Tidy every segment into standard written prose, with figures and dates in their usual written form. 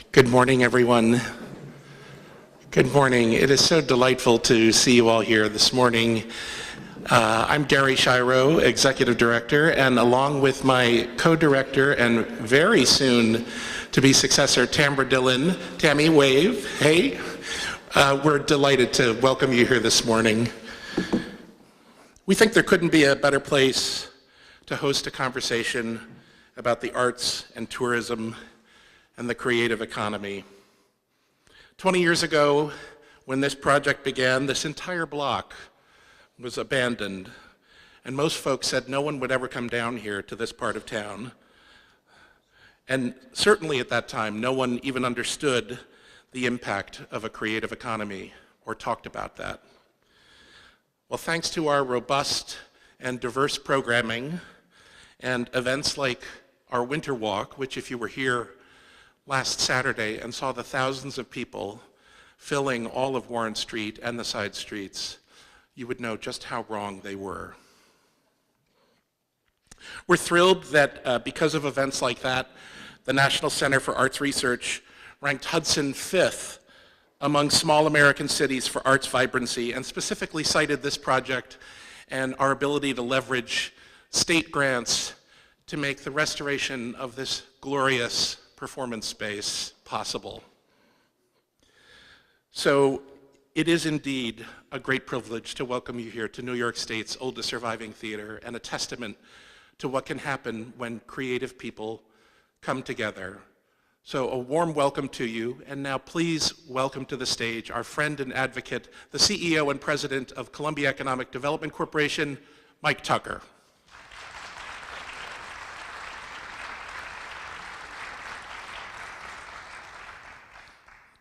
Good morning, everyone. Good morning. It is so delightful to see you all here this morning. I'm Gary Schiro, Executive Director, and along with my co-director and very soon to be successor, Tamara Dillon. Tammy, wave. Hey. We're delighted to welcome you here this morning. We think there couldn't be a better place to host a conversation about the arts and tourism and the creative economy. 20 years ago, when this project began, this entire block was abandoned, and most folks said no one would ever come down here to this part of town. And certainly at that time, no one even understood the impact of a creative economy or talked about that. Well, thanks to our robust and diverse programming and events like our Winter Walk, which if you were here last Saturday and saw the thousands of people filling all of Warren Street and the side streets, you would know just how wrong they were. We're thrilled that because of events like that, the National Center for Arts Research ranked Hudson 5th among small American cities for arts vibrancy, and specifically cited this project and our ability to leverage state grants to make the restoration of this glorious performance space possible. So it is indeed a great privilege to welcome you here to New York State's oldest surviving theater, and a testament to what can happen when creative people come together. So a warm welcome to you, and now please welcome to the stage our friend and advocate, the CEO and President of Columbia Economic Development Corporation, Mike Tucker.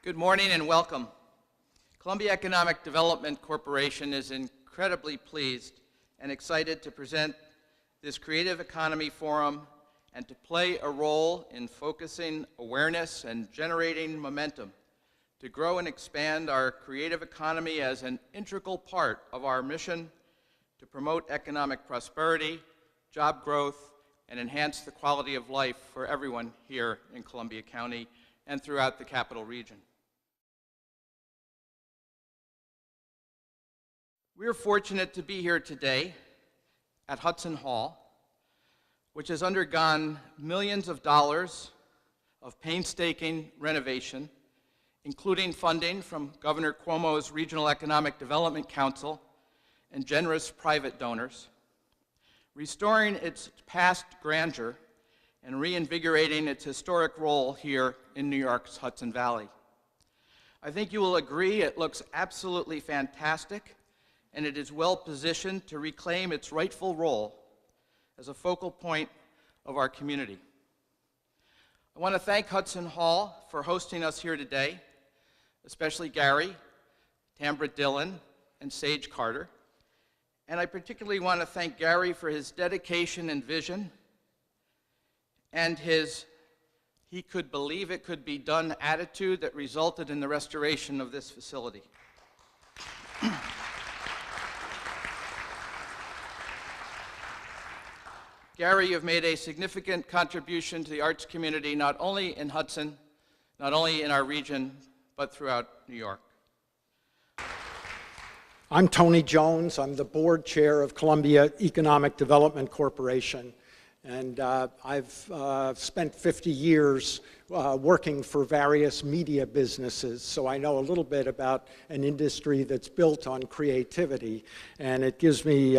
Good morning and welcome. Columbia Economic Development Corporation is incredibly pleased and excited to present this Creative Economy Forum and to play a role in focusing awareness and generating momentum to grow and expand our creative economy as an integral part of our mission to promote economic prosperity, job growth, and enhance the quality of life for everyone here in Columbia County and throughout the Capital Region. We are fortunate to be here today at Hudson Hall, which has undergone millions of dollars of painstaking renovation, including funding from Governor Cuomo's Regional Economic Development Council and generous private donors, restoring its past grandeur and reinvigorating its historic role here in New York's Hudson Valley. I think you will agree it looks absolutely fantastic, and it is well positioned to reclaim its rightful role as a focal point of our community. I want to thank Hudson Hall for hosting us here today, especially Gary, Tamara Dillon, and Sage Carter. And I particularly want to thank Gary for his dedication and vision and his "he could believe it could be done" attitude that resulted in the restoration of this facility. Gary, you've made a significant contribution to the arts community, not only in Hudson, not only in our region, but throughout New York. I'm Tony Jones. I'm the board chair of Columbia Economic Development Corporation. And I've spent 50 years working for various media businesses, so I know a little bit about an industry that's built on creativity. And it gives me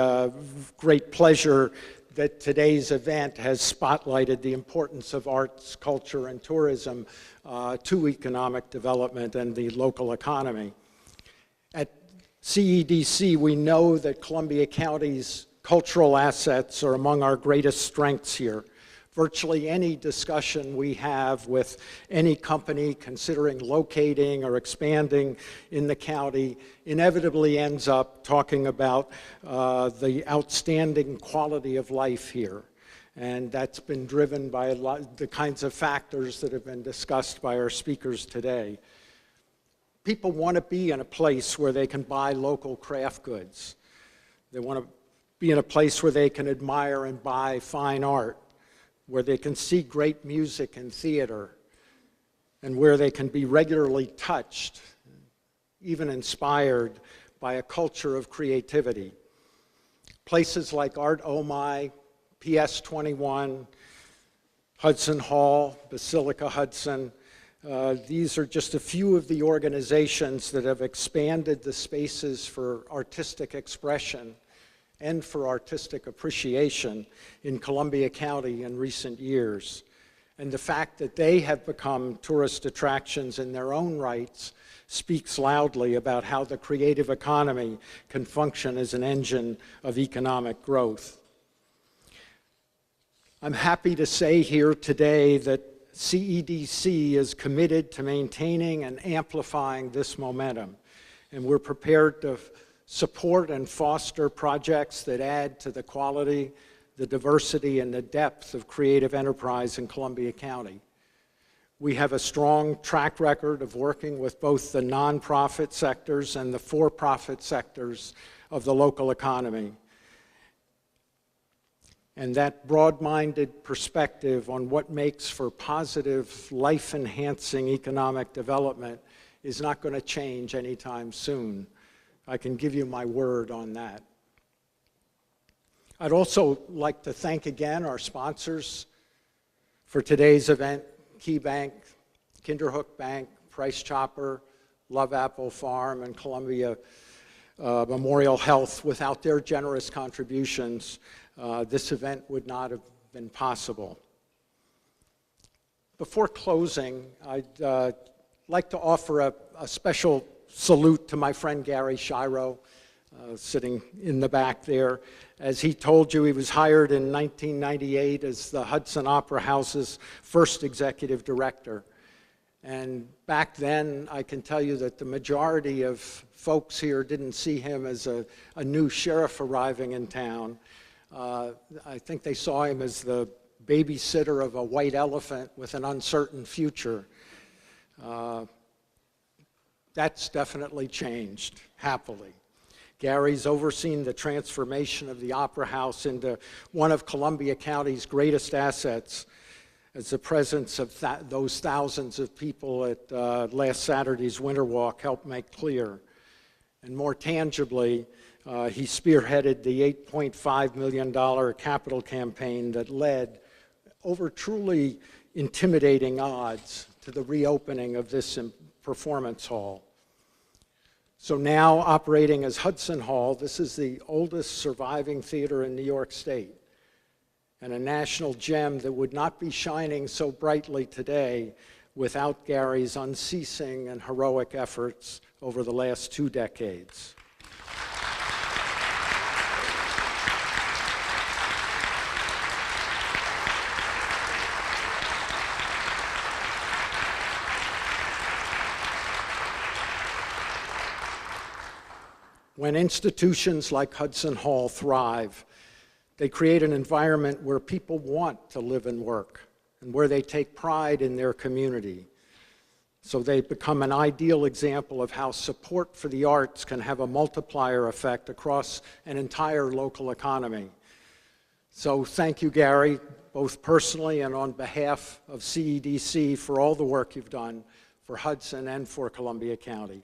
great pleasure that today's event has spotlighted the importance of arts, culture, and tourism to economic development and the local economy. At CEDC, we know that Columbia County's cultural assets are among our greatest strengths here. Virtually any discussion we have with any company considering locating or expanding in the county inevitably ends up talking about the outstanding quality of life here. And that's been driven by the kinds of factors that have been discussed by our speakers today. People want to be in a place where they can buy local craft goods. They want to be in a place where they can admire and buy fine art, where they can see great music and theater. and where they can be regularly touched, even inspired by a culture of creativity. Places like Art OMI, PS 21, Hudson Hall, Basilica Hudson, these are just a few of the organizations that have expanded the spaces for artistic expression and for artistic appreciation in Columbia County in recent years. And the fact that they have become tourist attractions in their own rights speaks loudly about how the creative economy can function as an engine of economic growth. I'm happy to say here today that CEDC is committed to maintaining and amplifying this momentum, and we're prepared to support and foster projects that add to the quality, the diversity, and the depth of creative enterprise in Columbia County. We have a strong track record of working with both the nonprofit sectors and the for-profit sectors of the local economy. And that broad-minded perspective on what makes for positive, life-enhancing economic development is not going to change anytime soon. I can give you my word on that. I'd also like to thank again our sponsors for today's event: KeyBank, Kinderhook Bank, Price Chopper, Love Apple Farm, and Columbia Memorial Health. Without their generous contributions, this event would not have been possible. Before closing, I'd like to offer a special salute to my friend Gary Schiro, sitting in the back there. As he told you, he was hired in 1998 as the Hudson Opera House's first executive director. And back then, I can tell you that the majority of folks here didn't see him as a new sheriff arriving in town. I think they saw him as the babysitter of a white elephant with an uncertain future. That's definitely changed, happily. Gary's overseen the transformation of the Opera House into one of Columbia County's greatest assets, as the presence of those thousands of people at last Saturday's Winter Walk helped make clear. And more tangibly, he spearheaded the $8.5 million capital campaign that led, over truly intimidating odds, to the reopening of this performance hall. So now, operating as Hudson Hall, this is the oldest surviving theater in New York State, and a national gem that would not be shining so brightly today without Gary's unceasing and heroic efforts over the last 2 decades. When institutions like Hudson Hall thrive, they create an environment where people want to live and work, and where they take pride in their community. So they become an ideal example of how support for the arts can have a multiplier effect across an entire local economy. So thank you, Gary, both personally and on behalf of CEDC, for all the work you've done for Hudson and for Columbia County.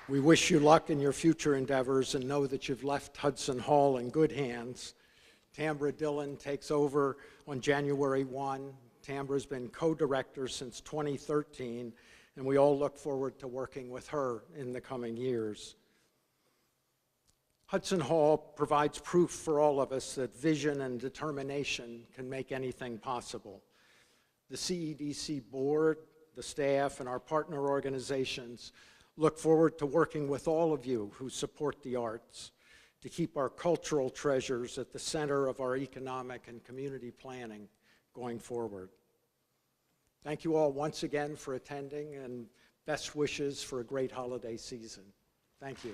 We wish you luck in your future endeavors and know that you've left Hudson Hall in good hands. Tambra Dillon takes over on January 1. Tambra's been co-director since 2013, and we all look forward to working with her in the coming years. Hudson Hall provides proof for all of us that vision and determination can make anything possible. The CEDC board, the staff, and our partner organizations look forward to working with all of you who support the arts to keep our cultural treasures at the center of our economic and community planning going forward. Thank you all once again for attending, and best wishes for a great holiday season. Thank you.